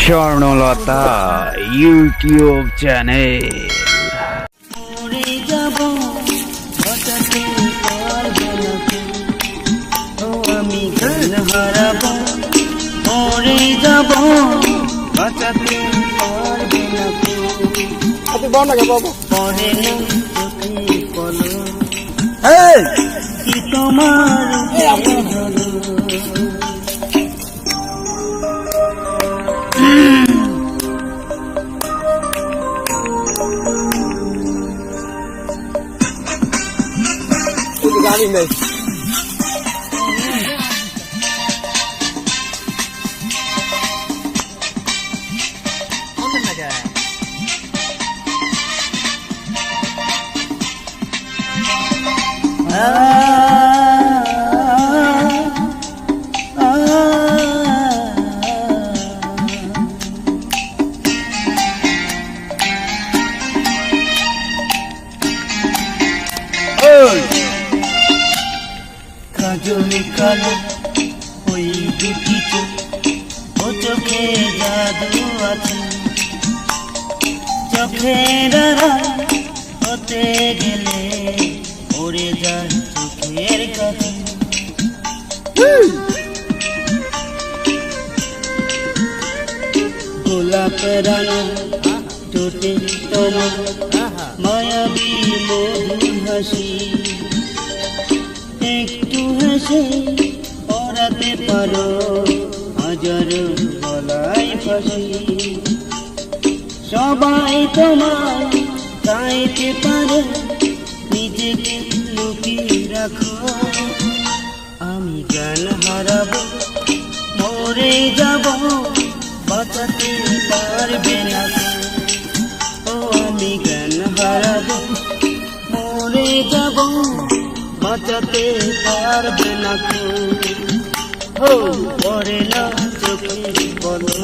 স্বর্ণলতা YouTube channel. আমি গান হারাবো, মরে যাব, বাঁচাতে পারবে না পরে না চোখে কলম কি তোমার গাড়ি নেই। কাজলে কালো ওই দুটি চোখ, ও চোখে জাদু আছে, চোখের হতে গেলে ওরে যায় চোখের কাছে। গোলাপের রানা ঠোঁটে তোমার মায়াবী মধুর হাসি, একটু হেসে পড়াতে পারো হাজারো গলায় ফাঁসি। সবাই তোমার চাইতে পারে, নিজেকে লুকিয়ে রাখো। আমি জ্ঞান হারাবো, মরে যাব, বাঁচাতে পারবে না। ও আমি জ্ঞান হারাবো, মরে যাব, বাঁচাতে পারবে না। পরে না চোখে বলো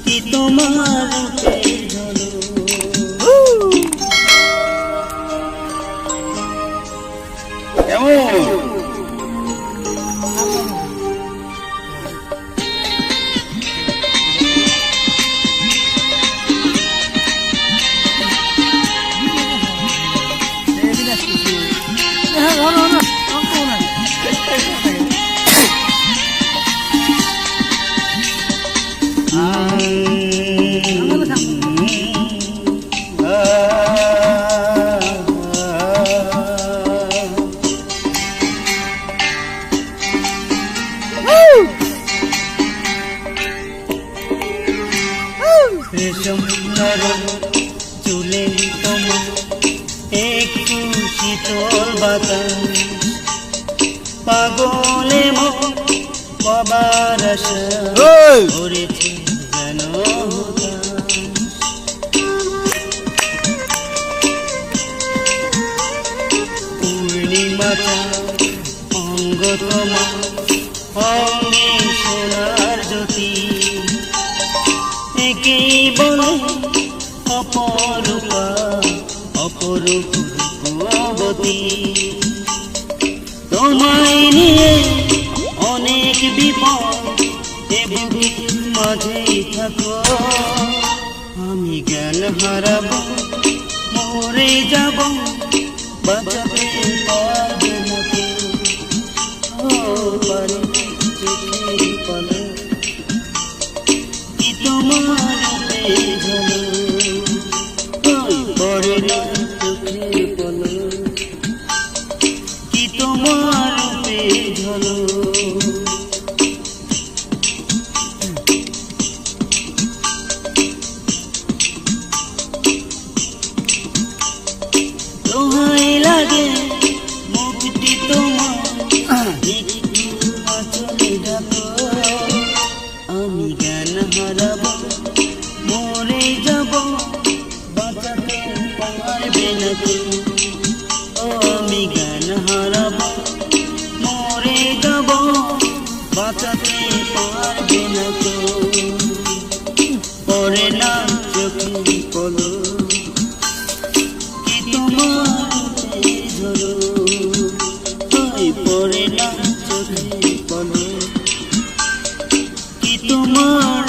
কি তোমার রেশম নরম চুলে তোমার একটু শীতল বাতাস, পাগলে বাবার আশা করেছে যেন পূর্ণিমাটা অঙ্গ তোমার অঙ্গে সোনার জ্যোতি, একেই বলে অপরূপা অপরূপবতী। তোমায় নিয়ে অনেক বিপদ, এ বুকের মাঝেই থাকো। আমি জ্ঞান হারাবো, মরে যাব, বাঁচাতে পারবে না কেউ। পারে চোখের পালে কি তোমার ঝলো, পরে না চোখের পালে কি তোমার ঝলো। দোহাই লাগে মুক্তি তোমার, চলে ডাকো। আমি জ্ঞান হারাবো, মরে যাব, বাঁচাতে পারবে না কেউ। ও আমি জ্ঞান হারাবো, মরে যাব, বাঁচাতে পারবে না কেউ। পরে না চোখে বলো কি তোমার ঝলো, পরে না চোখে বলো কি তোমার